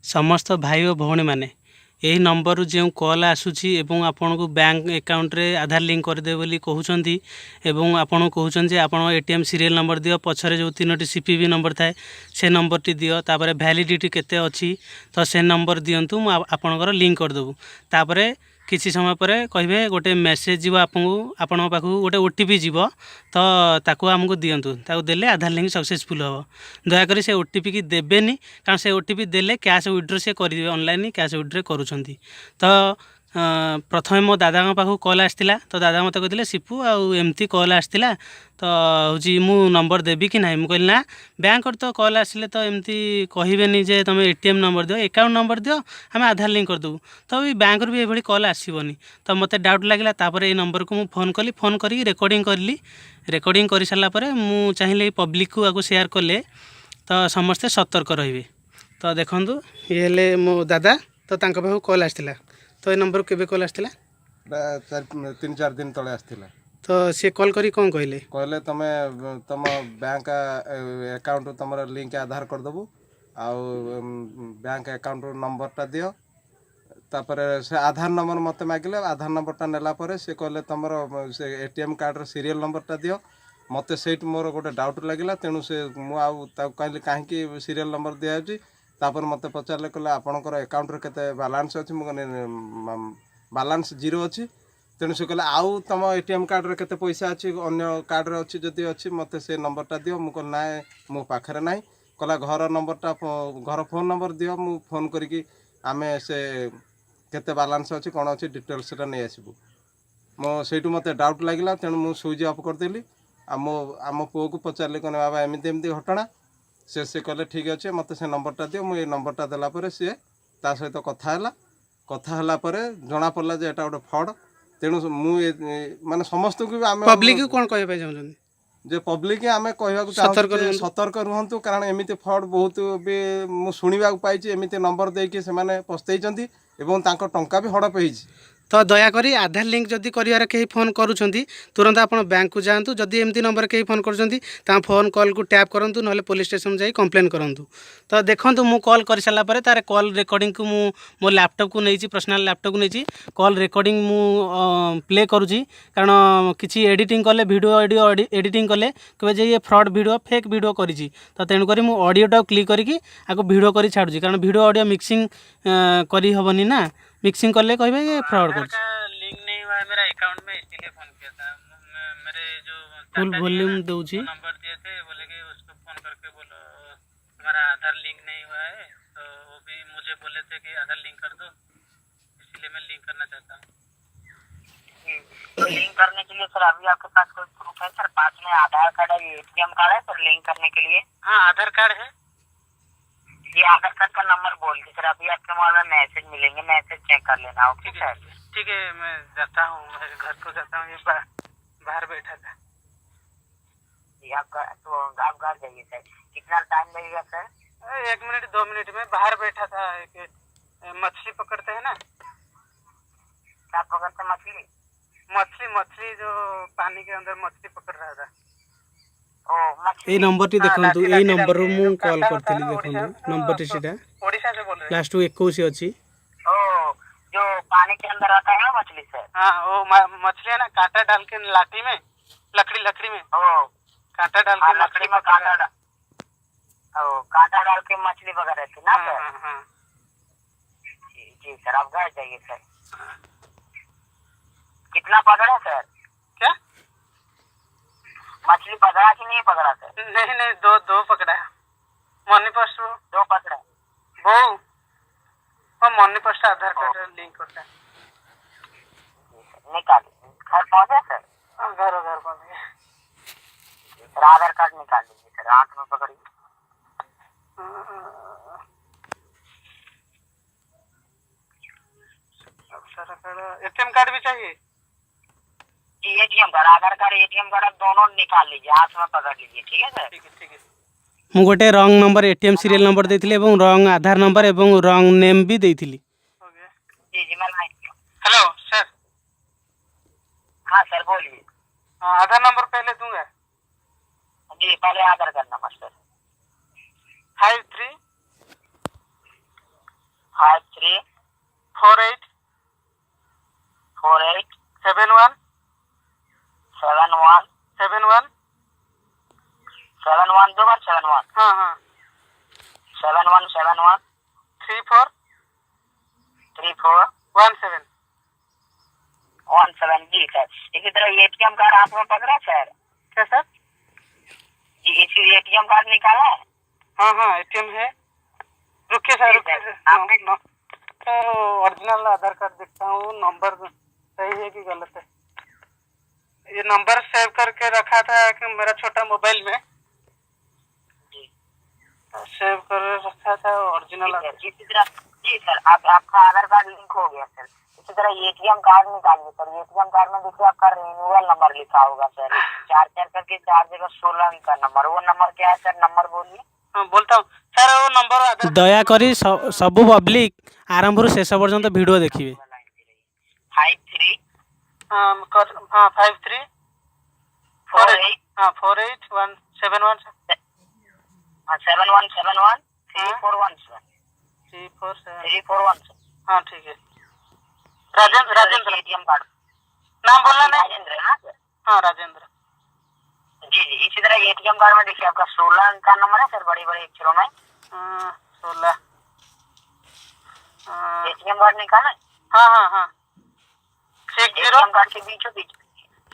समस्त भाई और भौणी मैंने यही नंबर जो कॉल आसूची एवं आपण को बैंक अकाउंट रे आधार लिंक करदे बोली कहउछंती एवं आपण कहउछन जे आपण एटीएम सीरियल नंबर दियो पछरे जो तीनोटी सीपीबी नंबर थाए से नंबर टी दियो तापर वैलिडिटी केते अछि तो से नंबर दियंतु मु आपणकर लिंक कर देबु तापर किसी समय पर कहे गोटे मेसेज जीव आपण पाखु गोटे ओटीपी जीव तो ताकू आमको दियंतु ताकू देले आधार लिंक सक्सेसफुल हो दयाक से ओटीपी की देवेनि कारण से ओटीपी देले कैश विड्रो से करेंगे ऑनलाइन कैश विड्रो करुँच तो प्रथम मो दादा पाखु कॉल आसला तो दादा मत कहते सिपु आमती कॉल आसला तो हूँ मु नंबर देवी कि ना मुझे ना बैंक तो कॉल आसिले तो एमती कहबेनि जे तुम एटीएम नंबर दियो अकाउंट नंबर दियो आम आधार लिंक करदेबू तो भी बैंक भी ये कॉल आसबनी तो मत डाउट लगे तापर ये नंबर को मुझे फोन कली फोन करी रेकर्डिंग करली रेकर्डिंग कर सारापर मुझे चाहिए पब्लिक को आगे सेयार कले तो समस्ते सतर्क रे तो देखूँ ये मो दादा तो पाखु कॉल आसला तो ये नंबर केबे कॉल आसला 3-4 दिन तले आसला तो सी कॉल करी कौन कहले कहले तमे तुम बैंक अकाउंट तुम लिंक आधार करदेबू आउ बैंक अकाउंट नंबरटा दियो तापर से आधार नंबर मत मागिले आधार नंबरटा नेला परे से कहले तुम से एटीएम कार्ड सीरियल नंबरटा दियो मत से मोर गोटे डाउट लगे तेणु से मुझे कहली कहीं सीरियल नंबर दिखाई तापर मत पचारे कहले आपणकर अकाउंट केते बालांस अच्छी मुझे बालांस 0 अच्छी तेणु से कहले आउ तुम एटीएम कार्ड रे केते पैसा अच्छी अन्य कार्ड रे अच्छी जदि अच्छी मत से नंबरटा दियो मुझे ना मो पाखरे ना कहला घर नंबरटा घर फोन नंबर दियो मु फोन करिकी आमे से केते बालांस अच्छी कौन अच्छी डिटेल्स नहीं आसबू मो से मत डाउट लगे तेणु मुझे स्विच अफ करदेली आम पुओ को पचारे कहने बाबा एमती एमती घटना से कहले ठीक अच्छे मत से नंबरटा दियो मुझे नंबरटा देला सी ता सहित कथा जना पड़ा जे एटा गोटे फ्रॉड तेणु माने समस्त को भी पब्लिक को कौन कहबे चाहछन जे पब्लिक आमे कहबाकू चाहू सतर्क रुहंतु कारण एमिति फ्रॉड बहुत भी मु सुनिबा पाइछि एमिति नंबर देके से माने पस्तेइचंती एवं तांको टंका भी हड़प होइछि तो दयाकोरी आधार लिंक जदि कर कहीं फोन करुँच तुरंत आप बैंक को जातु जदि एमती नंबर कहीं फोन कर फोन कॉल को टैप करूँ ना पुलिस स्टेशन जाई कंप्लेन करूँ तो देखूँ मु कॉल कर सारापर तार कॉल रेकर्डिंग को मो लैपटॉप को नहीं पर्सनल लैपटॉप को नहीं कॉल रेकर्डिंग मु प्ले करुँची कारण किसी एडिटिंग कले वीडियो ऑडियो एडिटिंग कले कहे जे ये फ्रॉड वीडियो फेक वीडियो करी तो तेणुक मु ऑडियोटा क्लिक करके आपको वीडियो कर छाड़ुची कारण वीडियो ऑडियो मिक्सिंग करी हबनी ना मिक्सिंग कर ले कहे ये फ्रॉड कर लिंक नहीं हुआ है मेरा अकाउंट में इसलिए फोन किया था मेरे जो फुल वॉल्यूम दूची नंबर दिए थे बोले कि उसको फोन करके बोलो तुम्हारा आधार लिंक नहीं हुआ है तो वो भी मुझे बोले थे कि आधार लिंक कर दो इसलिए मैं लिंक करना चाहता हूँ। लिंक करने के लिए सर अभी आपके पास कोई प्रूफ है सर पास में आधार कार्ड है एटीएम कार्ड है सर लिंक करने के लिए हाँ आधार कार्ड है ये आधार कार्ड का नंबर बोल के सर अभी आपके मोबाइल में मैसेज मिलेंगे मैसेज चेक कर लेना ओके सर ठीक है मैं जाता हूँ मेरे घर को जाता हूँ ये बाहर बैठा था जी आपका तो आप घर जाइए सर कितना टाइम लगेगा सर 1 मिनट 2 मिनट में बाहर बैठा था एक मछली पकड़ते हैं ना क्या पकड़ते मछली मछली मछली जो पानी के अंदर मछली पकड़ रहा था ए नंबर टी देखंतु ए नंबर रो मु कॉल करथली देखंतु नंबर टी सीधा ओडिशा से बोल रहे हैं लास्ट 21 अछि ओ जो पानी के अंदर आता है मछली से हां वो मछली है ना कांटा डाल के लाठी में लकड़ी में ओ कांटा डाल के लकड़ी में कांटा डाल के मछली पकड़ रहे थे ना सर हां जी सर आप घर जाइए सर कितना पकड़ा सर क्या मछली पकड़ा कि नहीं पकड़ा सर नहीं दो पकड़ा मनी पोस्ट 2 पकड़ा वो मनी पोस्ट आधार कार्ड लिंक होता है निकाल घर पहुंचे सर घर पहुंच गए सर आधार कार्ड निकाल लीजिए सर हाथ में पकड़िए एटीएम कार्ड भी चाहिए एटीएम कार्ड आधार कार्ड एटीएम कार्ड आप दोनों निकाल लीजिए हाथ में पकड़ लीजिए ठीक है सर ठीक है मु गोटे wrong number ATM serial number देथिले एवं रॉन्ग आधार नंबर एवं रॉन्ग नेम भी देथिली जी जी मैं हेलो सर हाँ सर बोलिए आधार नंबर पहले दूंगा जी पहले आधार कार्ड नंबर सर 53 53 48 71 71 71 71 दो बार 71 हाँ हाँ 7171 34 34 17 17 जी सर। इसी तरह एटीएम कार्ड आपने पकड़ा सर? क्या सर? जी इसी एटीएम कार्ड निकाला है? हाँ हाँ एटीएम है। रुकिए सर रुकिए आपने तो ओरिजिनल आधार कार्ड देखता हूँ, नंबर सही है कि गलत है। ये नंबर सेव करके रखा था कि मेरा छोटा मोबाइल में जी सेव कर रखा था ओरिजिनल। इसी तरह जी सर आपका आधार कार्ड लिंक हो गया सर। इसी तरह एटीएम कार्ड निकालिए सर। एटीएम कार्ड में देखिए आपका रिन्यूअल नंबर लिखा होगा सर, 4 करके 4 जगह 16 अंक का नंबर। वो नंबर क्या है सर? नंबर बोलिए। हाँ बोलता हूँ सर वो नंबर ଦୟାକରି ସବୁ ପବ୍ଲିକ ଆରମ୍ଭରୁ ଶେଷ ପର୍ଯ୍ୟନ୍ତ ଭିଡ଼ିଓ ଦେଖିବେ। 53 हाँ 53 48 हाँ 48 171 हाँ 7171 3417 3417 हाँ ठीक है। राजेंद्र एटीएम कार्ड नाम बोलना नहीं? राजेंद्र है ना सर? हाँ राजेंद्र जी जी। इसी तरह एटीएम कार्ड में देखिए आपका 16 अंक का नंबर है सर, बड़ी बड़ी अक्षरों में 16 एटीएम कार्ड निकाला है? हाँ हाँ हाँ 60 एटीएम कार्ड के बीचों बीच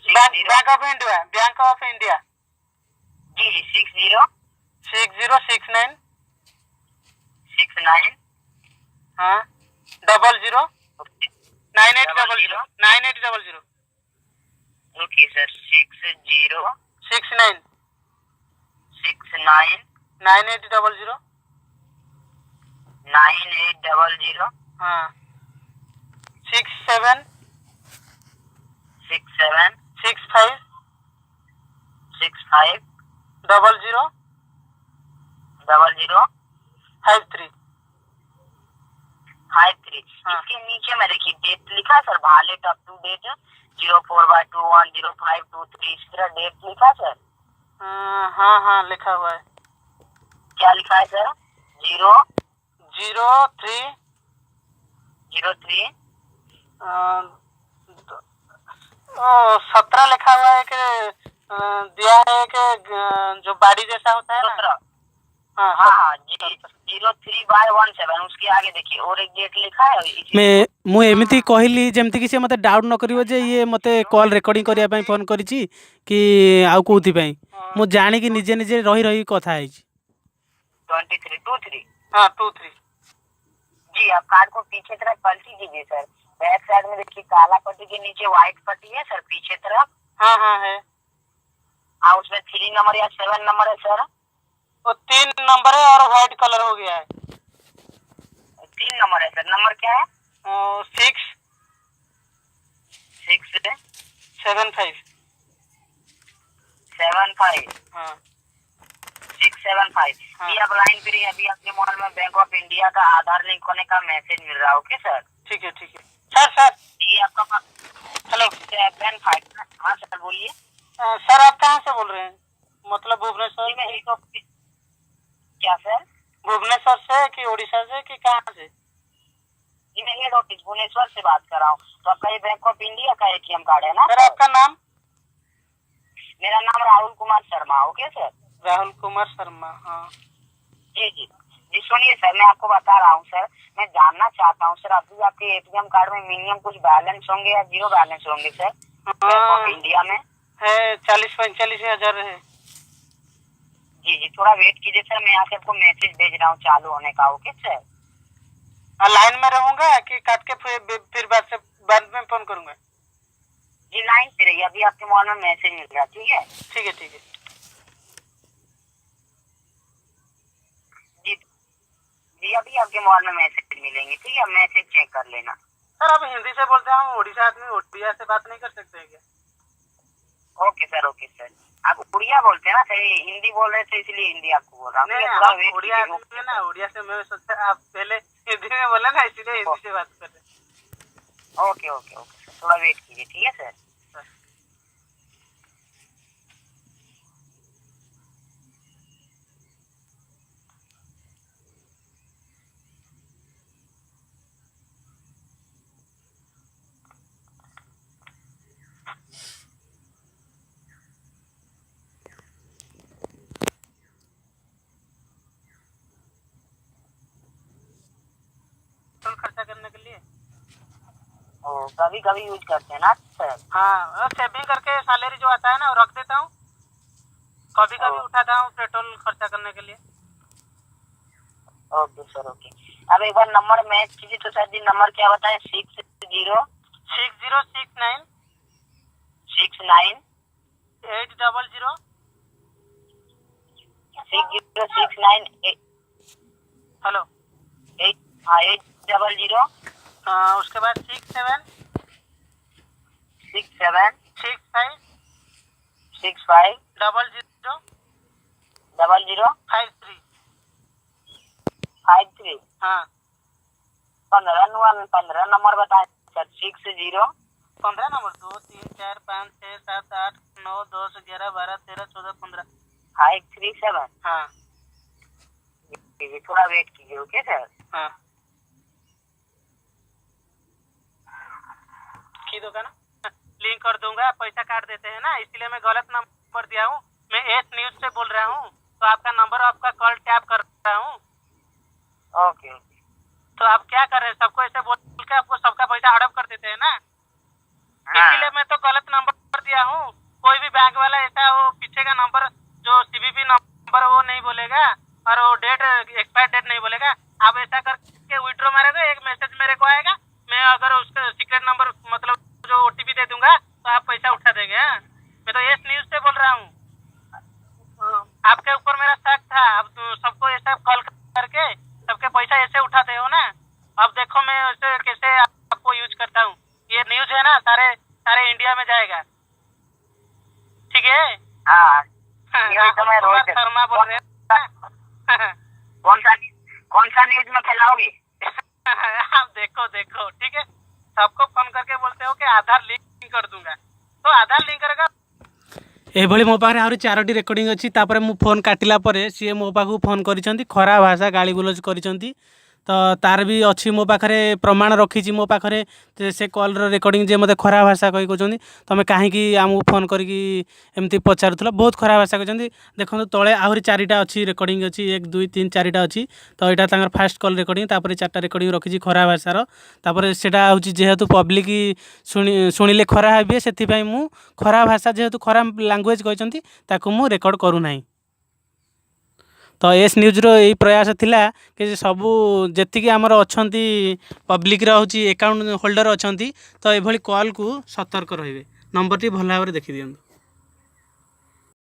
बैंक ऑफ इंडिया जी जी 60 69 69 हाँ 00 9800 9800 ओके सर 60 69 69 9800 9800 हाँ 67 65 65 00 00 53 53 इसके नीचे में देखिए डेट लिखा है sir, valid up to date 04/21/0523। इस तरह डेट लिखा सर? हाँ हाँ लिखा हुआ है। क्या लिखा है सर? 03 17 लिखा हुआ है कि दिया है कि जो बाड़ी जैसा होता है 17 हाँ हाँ हाँ जी 03/17 उसके आगे देखिए और एक डेट लिखा है। ମୁଁ ଏମିତି କହିଲି ଯେମିତିକି ସେ ମୋତେ ଡାଉଟ୍ ନ କରିବ ଯେ ଇଏ ମୋତେ କଲ୍ ରେକର୍ଡ଼ିଂ କରିବା ପାଇଁ ଫୋନ୍ କରିଛି କି ଆଉ କେଉଁଥିପାଇଁ। ମୁଁ ଜାଣିକି ନିଜେ ନିଜେ ରହି ରହି କଥା ହେଇଛି। 23 हाँ 23 जी। आप कार्ड को पीछे तरफ पलटी कीजिए सर। बैक साइड में देखिए काला पट्टी के नीचे व्हाइट पट्टी है सर पीछे तरफ। हाँ हाँ है। उसमें 3 नंबर या 7 नंबर है सर? वो 3 नंबर है और व्हाइट कलर हो गया है। 3 नंबर है सर। नंबर क्या है? 6 75 75 हाँ 675 हाँ। ये आप लाइन पे अभी आपके मोबाइल में बैंक ऑफ इंडिया का आधार लिंक होने का मैसेज मिल रहा है। ओके सर ठीक है सर ये आपका हेलो 75 हाँ सर बोलिए। सर आप कहाँ से बोल रहे हैं? मतलब भुवनेश्वर में ही तो क्या सर? भुवनेश्वर से कि उड़ीसा से कि कहाँ से? जी मैं हेड ऑफिस भुवनेश्वर से बात कर रहा हूँ। तो आपका ये बैंक ऑफ इंडिया का एटीएम कार्ड है ना सर? आपका नाम? मेरा नाम राहुल कुमार शर्मा। ओके सर राहुल कुमार शर्मा हाँ जी जी जी। सुनिए सर मैं आपको बता रहा हूँ सर, मैं जानना चाहता हूँ सर अभी आपके एटीएम कार्ड में मिनिमम कुछ बैलेंस होंगे या जीरो बैलेंस होंगे सर? बैंक ऑफ इंडिया में है 40-45 हजार है। जी जी थोड़ा वेट कीजिए सर, मैं यहाँ से आपको मैसेज भेज रहा हूँ चालू होने का। ओके सर लाइन में रहूंगा कि काट के फिर बाद में फोन करूंगा? जी लाइन पे रहिए, अभी आपके मोबाइल में मैसेज मिल रहा है। ठीक है जी जी अभी आपके मोबाइल में मैसेज मिलेंगे। ठीक है मैसेज चेक कर लेना। सर आप हिंदी से बोलते हैं, हम उड़ीसा आदमी उड़िया से बात नहीं कर सकते हैं क्या? ओके सर आप उड़िया बोलते हैं ना सर, हिंदी बोल रहे थे इसलिए हिंदी आपको बोल रहा हूँ। उड़िया आदमी है ना, उड़िया से मैं सोचा आप पहले हिंदी में बोला ना इसलिए हिंदी से बात कर रहे। ओके सर थोड़ा वेट कीजिए। ठीक है सर खर्चा करने के लिए। कभी कभी यूज करते हैं ना सर। हाँ, सेविंग करके सैलरी जो आता है ना वो रख देता हूँ, कभी कभी उठाता हूँ पेट्रोल खर्चा करने के लिए। Okay sir okay. अब एक बार नंबर मैच कीजिए तो सर जी, नंबर क्या बताएं? 6069 800 6069 हेलो। 800 उसके बाद 67 67 65 65 00 00 53। 53। हाँ, 15 नंबर बताएं सर। 60 15 नंबर 2 3 4 5 6 7 8 9 10 11 12 13 14 15। 537। हाँ थोड़ा वेट कीजिए। Okay sir. हाँ, की दोगा ना, लिंक कर दूंगा, पैसा काट देते हैं ना, इसलिए मैं गलत नंबर दिया हूँ। मैं एस न्यूज से बोल रहा हूँ, तो आपका नंबर आपका कॉल टैप कर रहा हूँ। ओके तो आप क्या कर रहे हैं, सबको ऐसे बोल के आपको सबका पैसा हड़प कर देते हैं ना, इसीलिए मैं तो गलत नंबर दिया हूँ। कोई भी बैंक वाला ऐसा वो पीछे का नंबर जो सीवीवी नंबर वो नहीं बोलेगा और वो डेट एक्सपायर डेट नहीं बोलेगा। आप ऐसा करके विड्रॉ मारोगे, एक मैसेज मेरे को आएगा, मैं अगर उसका सीक्रेट नंबर मतलब जो ओटीपी दे दूंगा तो आप पैसा उठा देंगे। हाँ, मैं तो एस न्यूज से बोल रहा हूँ। आपके ऊपर मेरा शक था, अब सबको ऐसा कॉल करके सबके पैसा ऐसे उठाते हो ना। अब देखो मैं ऐसे कैसे आपको यूज करता हूँ। ये न्यूज है ना, सारे सारे इंडिया में जाएगा, ठीक है। हाँ तो मैं रोज शर्मा बोल रहे हैं। कौन सा न्यूज में फैलाओगे? आप देखो देखो, ठीक है। सबको फोन करके बोलते हो कि आधार लिंक कर दूंगा, तो आधार लिंक करेगा। एभଳି ମୋ ପାଖରେ ଆହୁରି 4ଟି ରେକର୍ଡ଼ିଂ ଅଛି। ତାପରେ ମୁଁ ଫୋନ୍ କାଟିଲା ପରେ ସିଏ ମୋ ପାଖକୁ ଫୋନ୍ କରିଛନ୍ତି, ଖରାପ ଭାଷା ଗାଳିଗୁଲଜ କରିଛନ୍ତି। ତ ତାର ବି ଅଛି ମୋ ପାଖରେ ପ୍ରମାଣ ରଖିଛି ମୋ ପାଖରେ, ସେ କଲ୍ର ରେକର୍ଡ଼ିଂ ଯେ ମୋତେ ଖରାପ ଭାଷା କହି କହୁଛନ୍ତି ତୁମେ କାହିଁକି ଆମକୁ ଫୋନ୍ କରିକି ଏମିତି ପଚାରୁଥିଲ, ବହୁତ ଖରାପ ଭାଷା କହିଛନ୍ତି। ଦେଖନ୍ତୁ ତଳେ ଆହୁରି 4ଟା ଅଛି ରେକର୍ଡ଼ିଂ ଅଛି, 1 2 3 4ଟା ଅଛି। ତ ଏଇଟା ତାଙ୍କର ଫାଷ୍ଟ କଲ୍ ରେକର୍ଡ଼ିଂ, ତାପରେ 4ଟା ରେକର୍ଡ଼ିଂ ରଖିଛି ଖରାପ ଭାଷାର। ତାପରେ ସେଇଟା ହେଉଛି ଯେହେତୁ ପବ୍ଲିକ୍ ଶୁଣିଲେ ଖରାପ ହେବେ, ସେଥିପାଇଁ ମୁଁ ଖରାପ ଭାଷା ଯେହେତୁ ଖରାପ ଲାଙ୍ଗୁଏଜ୍ କହିଛନ୍ତି ତାକୁ ମୁଁ ରେକର୍ଡ଼ କରୁନାହିଁ। ତ ଏସ୍ ନ୍ୟୁଜ୍ର ଏଇ ପ୍ରୟାସ ଥିଲା କି ସବୁ ଯେତିକି ଆମର ଅଛନ୍ତି ପବ୍ଲିକ୍ର ହେଉଛି ଆକାଉଣ୍ଟ ହୋଲ୍ଡର ଅଛନ୍ତି, ତ ଏଭଳି କଲ୍କୁ ସତର୍କ ରହିବେ। ନମ୍ବରଟି ଭଲ ଭାବରେ ଦେଖିଦିଅନ୍ତୁ।